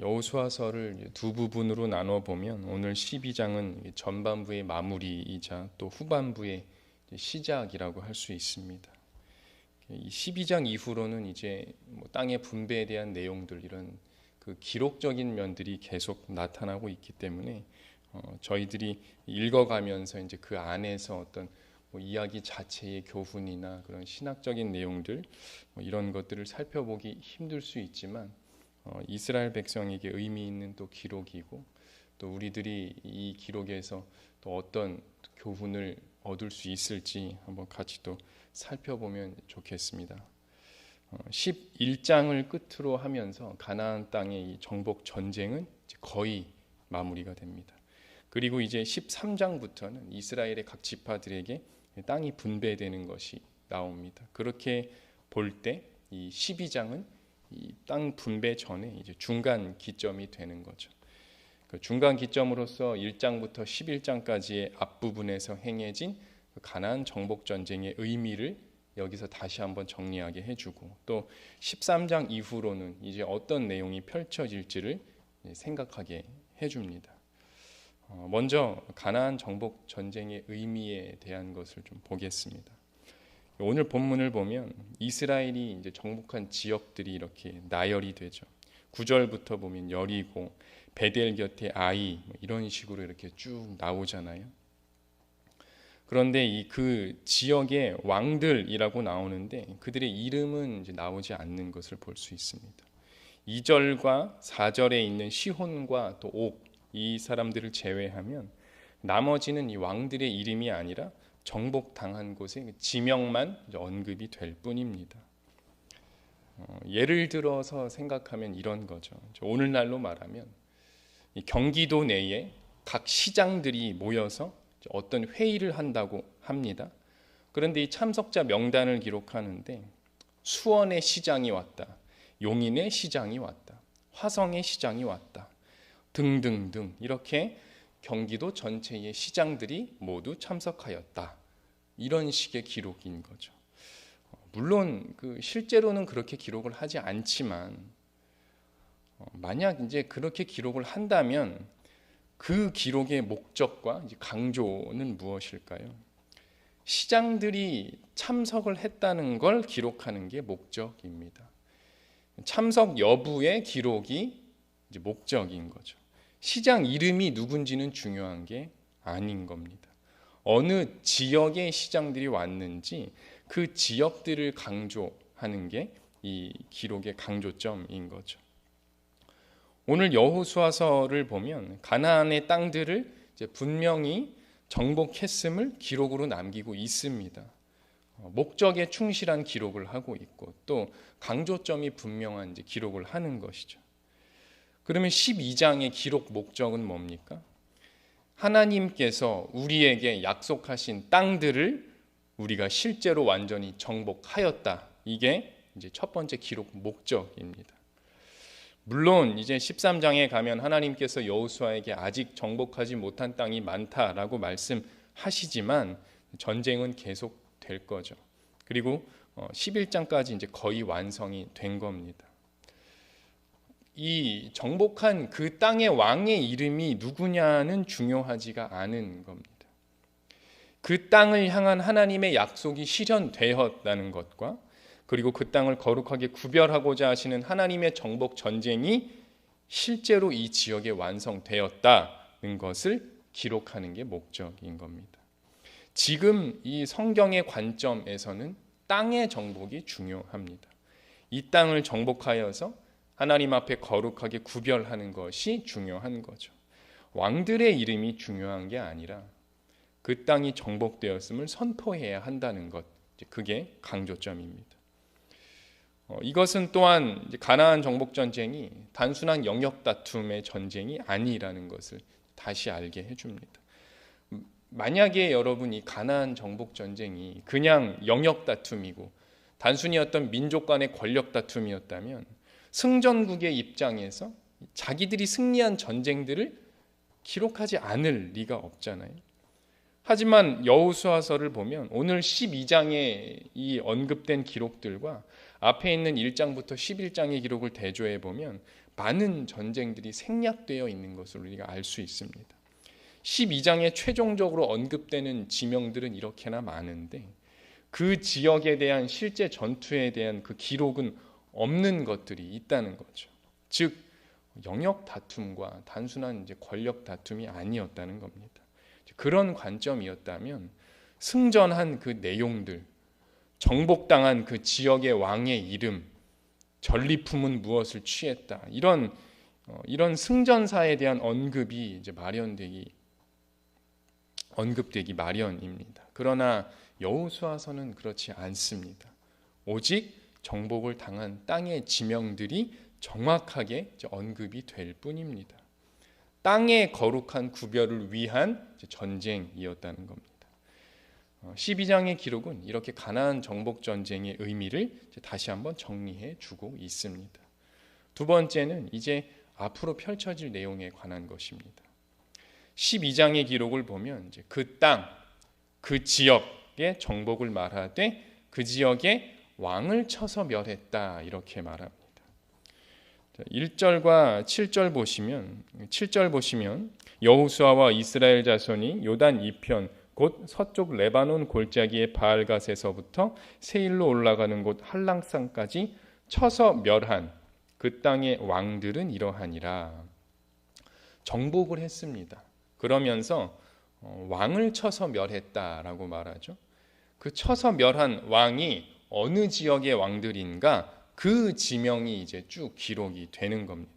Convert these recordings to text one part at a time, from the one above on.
여호수아서를 두 부분으로 나눠 보면 오늘 12장은 전반부의 마무리이자 또 후반부의 시작이라고 할 수 있습니다. 이 12장 이후로는 이제 땅의 분배에 대한 내용들, 이런 그 기록적인 면들이 계속 나타나고 있기 때문에 저희들이 읽어가면서 이제 그 안에서 어떤 이야기 자체의 교훈이나 그런 신학적인 내용들, 이런 것들을 살펴보기 힘들 수 있지만 이스라엘 백성에게 의미 있는 또 기록이고, 또 우리들이 이 기록에서 또 어떤 교훈을 얻을 수 있을지 한번 같이 또 살펴보면 좋겠습니다. 11장을 끝으로 하면서 가나안 땅의 이 정복 전쟁은 거의 마무리가 됩니다. 그리고 이제 13장부터는 이스라엘의 각 지파들에게 땅이 분배되는 것이 나옵니다. 그렇게 볼 때 이 12장은 이 땅 분배 전에 이제 중간 기점이 되는 거죠. 그 중간 기점으로서 1장부터 11장까지의 앞부분에서 행해진 가나안 정복 전쟁의 의미를 여기서 다시 한번 정리하게 해주고, 또 13장 이후로는 이제 어떤 내용이 펼쳐질지를 생각하게 해줍니다. 먼저 가나안 정복 전쟁의 의미에 대한 것을 좀 보겠습니다. 오늘 본문을 보면 이스라엘이 이제 정복한 지역들이 이렇게 나열이 되죠. 9절부터 보면 여리고, 베델 곁에 아이, 이런 식으로 이렇게 쭉 나오잖아요. 그런데 이 그 지역의 왕들이라고 나오는데 그들의 이름은 이제 나오지 않는 것을 볼 수 있습니다. 2절과 4절에 있는 시혼과 또 옥, 이 사람들을 제외하면 나머지는 이 왕들의 이름이 아니라 정복당한 곳의 지명만 언급이 될 뿐입니다. 예를 들어서 생각하면 이런 거죠. 오늘날로 말하면 이 경기도 내에 각 시장들이 모여서 어떤 회의를 한다고 합니다. 그런데 이 참석자 명단을 기록하는데 수원의 시장이 왔다, 용인의 시장이 왔다, 화성의 시장이 왔다 등등등, 이렇게 경기도 전체의 시장들이 모두 참석하였다, 이런 식의 기록인 거죠. 물론 실제로는 그렇게 기록을 하지 않지만 만약 이제 그렇게 기록을 한다면 그 기록의 목적과 강조는 무엇일까요? 시장들이 참석을 했다는 걸 기록하는 게 목적입니다. 참석 여부의 기록이 이제 목적인 거죠. 시장 이름이 누군지는 중요한 게 아닌 겁니다. 어느 지역의 시장들이 왔는지 그 지역들을 강조하는 게 이 기록의 강조점인 거죠. 오늘 여호수아서를 보면 가나안의 땅들을 이제 분명히 정복했음을 기록으로 남기고 있습니다. 목적에 충실한 기록을 하고 있고 또 강조점이 분명한 이제 기록을 하는 것이죠. 그러면 12장의 기록 목적은 뭡니까? 하나님께서 우리에게 약속하신 땅들을 우리가 실제로 완전히 정복하였다. 이게 이제 첫 번째 기록 목적입니다. 물론 이제 13장에 가면 하나님께서 여호수아에게 아직 정복하지 못한 땅이 많다라고 말씀하시지만 전쟁은 계속될 거죠. 그리고 11장까지 이제 거의 완성이 된 겁니다. 이 정복한 그 땅의 왕의 이름이 누구냐는 중요하지가 않은 겁니다. 그 땅을 향한 하나님의 약속이 실현되었다는 것과 그리고 그 땅을 거룩하게 구별하고자 하시는 하나님의 정복 전쟁이 실제로 이 지역에 완성되었다는 것을 기록하는 게 목적인 겁니다. 지금 이 성경의 관점에서는 땅의 정복이 중요합니다. 이 땅을 정복하여서 하나님 앞에 거룩하게 구별하는 것이 중요한 거죠. 왕들의 이름이 중요한 게 아니라 그 땅이 정복되었음을 선포해야 한다는 것, 그게 강조점입니다. 이것은 또한 가나안 정복 전쟁이 단순한 영역 다툼의 전쟁이 아니라는 것을 다시 알게 해줍니다. 만약에 여러분이 가나안 정복 전쟁이 그냥 영역 다툼이고 단순히 어떤 민족 간의 권력 다툼이었다면 승전국의 입장에서 자기들이 승리한 전쟁들을 기록하지 않을 리가 없잖아요. 하지만 여호수아서를 보면 오늘 12장에 이 언급된 기록들과 앞에 있는 1장부터 11장의 기록을 대조해 보면 많은 전쟁들이 생략되어 있는 것을 우리가 알 수 있습니다. 12장에 최종적으로 언급되는 지명들은 이렇게나 많은데 그 지역에 대한 실제 전투에 대한 그 기록은 없는 것들이 있다는 거죠. 즉 영역 다툼과 단순한 이제 권력 다툼이 아니었다는 겁니다. 그런 관점이었다면 승전한 그 내용들, 정복당한 그 지역의 왕의 이름, 전리품은 무엇을 취했다, 이런 승전사에 대한 언급이 이제 언급되기 마련입니다. 그러나 여호수아서는 그렇지 않습니다. 오직 정복을 당한 땅의 지명들이 정확하게 언급이 될 뿐입니다. 땅의 거룩한 구별을 위한 전쟁이었다는 겁니다. 12장의 기록은 이렇게 가나안 정복 전쟁의 의미를 다시 한번 정리해 주고 있습니다. 두 번째는 이제 앞으로 펼쳐질 내용에 관한 것입니다. 12장의 기록을 보면 이제 그 땅, 그 지역의 정복을 말하되 그 지역에 왕을 쳐서 멸했다 이렇게 말합니다. 1절과 7절 보시면 여호수아와 이스라엘 자손이 요단 이편 곧 서쪽 레바논 골짜기의 바알갓에서부터 세일로 올라가는 곳 할랑산까지 쳐서 멸한 그 땅의 왕들은 이러하니라. 정복을 했습니다. 그러면서 왕을 쳐서 멸했다라고 말하죠. 그 쳐서 멸한 왕이 어느 지역의 왕들인가 그 지명이 이제 쭉 기록이 되는 겁니다.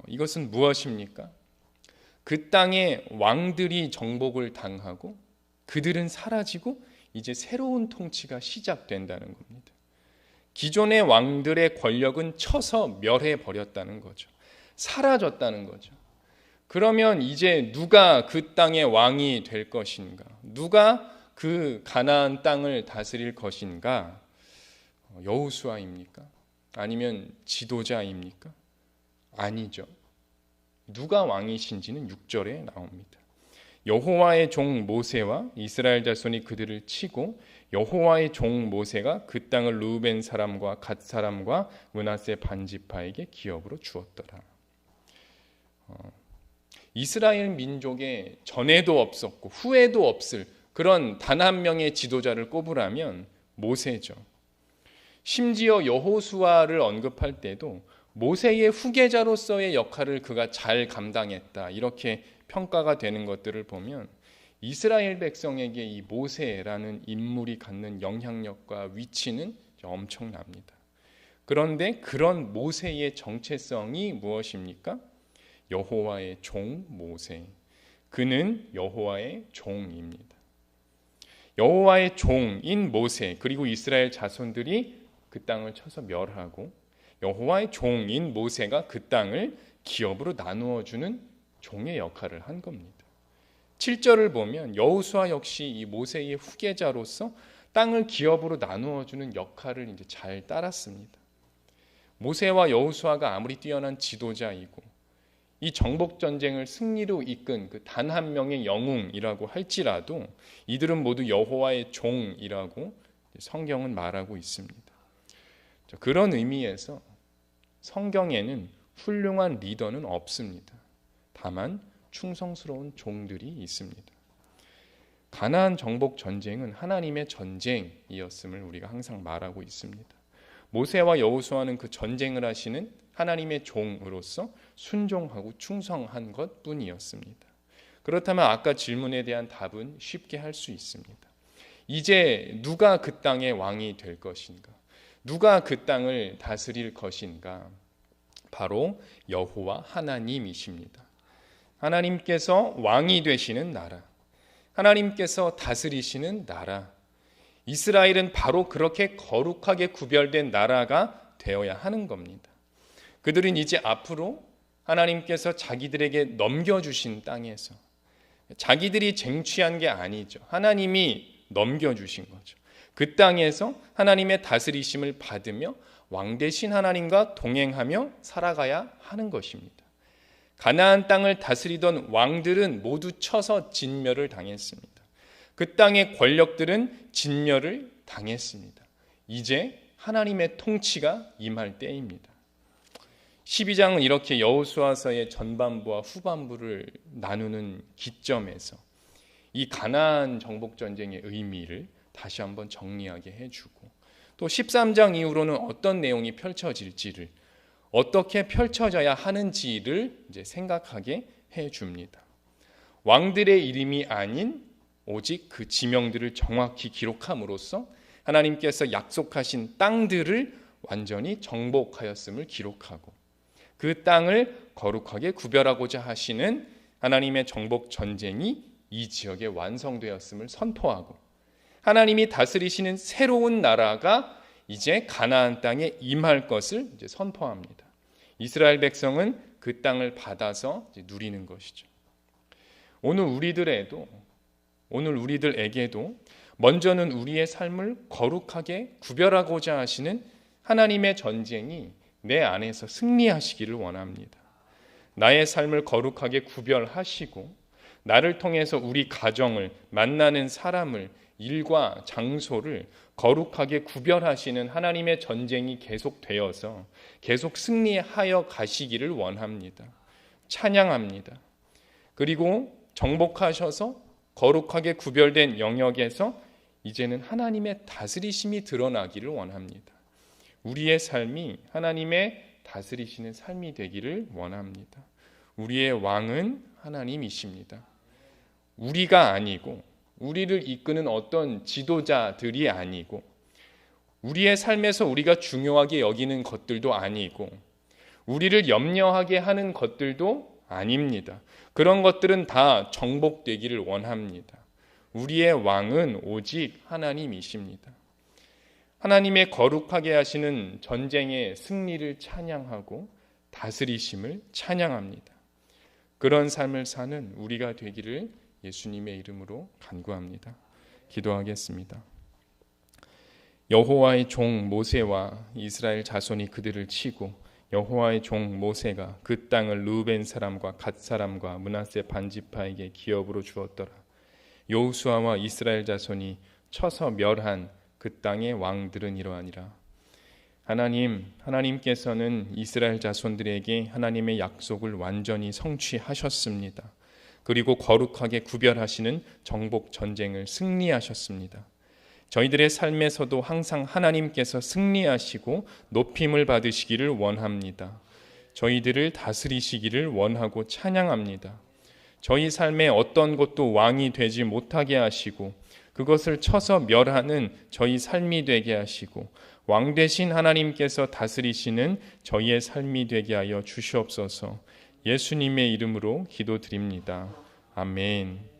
이것은 무엇입니까? 그 땅의 왕들이 정복을 당하고 그들은 사라지고 이제 새로운 통치가 시작된다는 겁니다. 기존의 왕들의 권력은 쳐서 멸해 버렸다는 거죠. 사라졌다는 거죠. 그러면 이제 누가 그 땅의 왕이 될 것인가? 누가 그 가나안 땅을 다스릴 것인가? 여호수아입니까? 아니면 지도자입니까? 아니죠. 누가 왕이신지는 6절에 나옵니다. 여호와의 종 모세와 이스라엘 자손이 그들을 치고 여호와의 종 모세가 그 땅을 르우벤 사람과 갓 사람과 므낫세 반지파에게 기업으로 주었더라. 이스라엘 민족의 전에도 없었고 후에도 없을 그런 단 한 명의 지도자를 꼽으라면 모세죠. 심지어 여호수아를 언급할 때도 모세의 후계자로서의 역할을 그가 잘 감당했다 이렇게 평가가 되는 것들을 보면 이스라엘 백성에게 이 모세라는 인물이 갖는 영향력과 위치는 엄청납니다. 그런데 그런 모세의 정체성이 무엇입니까? 여호와의 종 모세. 그는 여호와의 종입니다. 여호와의 종인 모세 그리고 이스라엘 자손들이 그 땅을 쳐서 멸하고 여호와의 종인 모세가 그 땅을 기업으로 나누어 주는 종의 역할을 한 겁니다. 7절을 보면 여호수아 역시 이 모세의 후계자로서 땅을 기업으로 나누어 주는 역할을 이제 잘 따랐습니다. 모세와 여호수아가 아무리 뛰어난 지도자이고 이 정복 전쟁을 승리로 이끈 그 단 한 명의 영웅이라고 할지라도 이들은 모두 여호와의 종이라고 성경은 말하고 있습니다. 그런 의미에서 성경에는 훌륭한 리더는 없습니다. 다만 충성스러운 종들이 있습니다. 가나안 정복 전쟁은 하나님의 전쟁이었음을 우리가 항상 말하고 있습니다. 모세와 여호수아는 그 전쟁을 하시는 하나님의 종으로서 순종하고 충성한 것뿐이었습니다. 그렇다면 아까 질문에 대한 답은 쉽게 할 수 있습니다. 이제 누가 그 땅의 왕이 될 것인가? 누가 그 땅을 다스릴 것인가? 바로 여호와 하나님이십니다. 하나님께서 왕이 되시는 나라, 하나님께서 다스리시는 나라, 이스라엘은 바로 그렇게 거룩하게 구별된 나라가 되어야 하는 겁니다. 그들은 이제 앞으로 하나님께서 자기들에게 넘겨주신 땅에서 자기들이 쟁취한 게 아니죠. 하나님이 넘겨주신 거죠. 그 땅에서 하나님의 다스리심을 받으며 왕 대신 하나님과 동행하며 살아가야 하는 것입니다. 가나안 땅을 다스리던 왕들은 모두 쳐서 진멸을 당했습니다. 그 땅의 권력들은 진멸을 당했습니다. 이제 하나님의 통치가 임할 때입니다. 12장은 이렇게 여호수아서의 전반부와 후반부를 나누는 기점에서 이 가나안 정복 전쟁의 의미를 다시 한번 정리하게 해주고, 또 13장 이후로는 어떤 내용이 펼쳐질지를, 어떻게 펼쳐져야 하는지를 이제 생각하게 해줍니다. 왕들의 이름이 아닌 오직 그 지명들을 정확히 기록함으로써 하나님께서 약속하신 땅들을 완전히 정복하였음을 기록하고, 그 땅을 거룩하게 구별하고자 하시는 하나님의 정복 전쟁이 이 지역에 완성되었음을 선포하고, 하나님이 다스리시는 새로운 나라가 이제 가나안 땅에 임할 것을 이제 선포합니다. 이스라엘 백성은 그 땅을 받아서 이제 누리는 것이죠. 오늘 우리들에게도 먼저는 우리의 삶을 거룩하게 구별하고자 하시는 하나님의 전쟁이 내 안에서 승리하시기를 원합니다. 나의 삶을 거룩하게 구별하시고, 나를 통해서 우리 가정을, 만나는 사람을, 일과 장소를 거룩하게 구별하시는 하나님의 전쟁이 계속되어서 계속 승리하여 가시기를 원합니다. 찬양합니다. 그리고 정복하셔서 거룩하게 구별된 영역에서 이제는 하나님의 다스리심이 드러나기를 원합니다. 우리의 삶이 하나님의 다스리시는 삶이 되기를 원합니다. 우리의 왕은 하나님이십니다. 우리가 아니고, 우리를 이끄는 어떤 지도자들이 아니고, 우리의 삶에서 우리가 중요하게 여기는 것들도 아니고, 우리를 염려하게 하는 것들도 아닙니다. 그런 것들은 다 정복되기를 원합니다. 우리의 왕은 오직 하나님이십니다. 하나님의 거룩하게 하시는 전쟁의 승리를 찬양하고 다스리심을 찬양합니다. 그런 삶을 사는 우리가 되기를 예수님의 이름으로 간구합니다. 기도하겠습니다. 여호와의 종 모세와 이스라엘 자손이 그들을 치고, 여호와의 종 모세가 그 땅을 르우벤 사람과 갓 사람과 므낫세 반지파에게 기업으로 주었더라. 여호수아와 이스라엘 자손이 쳐서 멸한 그 땅의 왕들은 이러하니라. 하나님께서는 이스라엘 자손들에게 하나님의 약속을 완전히 성취하셨습니다. 그리고 거룩하게 구별하시는 정복 전쟁을 승리하셨습니다. 저희들의 삶에서도 항상 하나님께서 승리하시고 높임을 받으시기를 원합니다. 저희들을 다스리시기를 원하고 찬양합니다. 저희 삶에 어떤 것도 왕이 되지 못하게 하시고, 그것을 쳐서 멸하는 저희 삶이 되게 하시고, 왕 되신 하나님께서 다스리시는 저희의 삶이 되게 하여 주시옵소서. 예수님의 이름으로 기도드립니다. 아멘.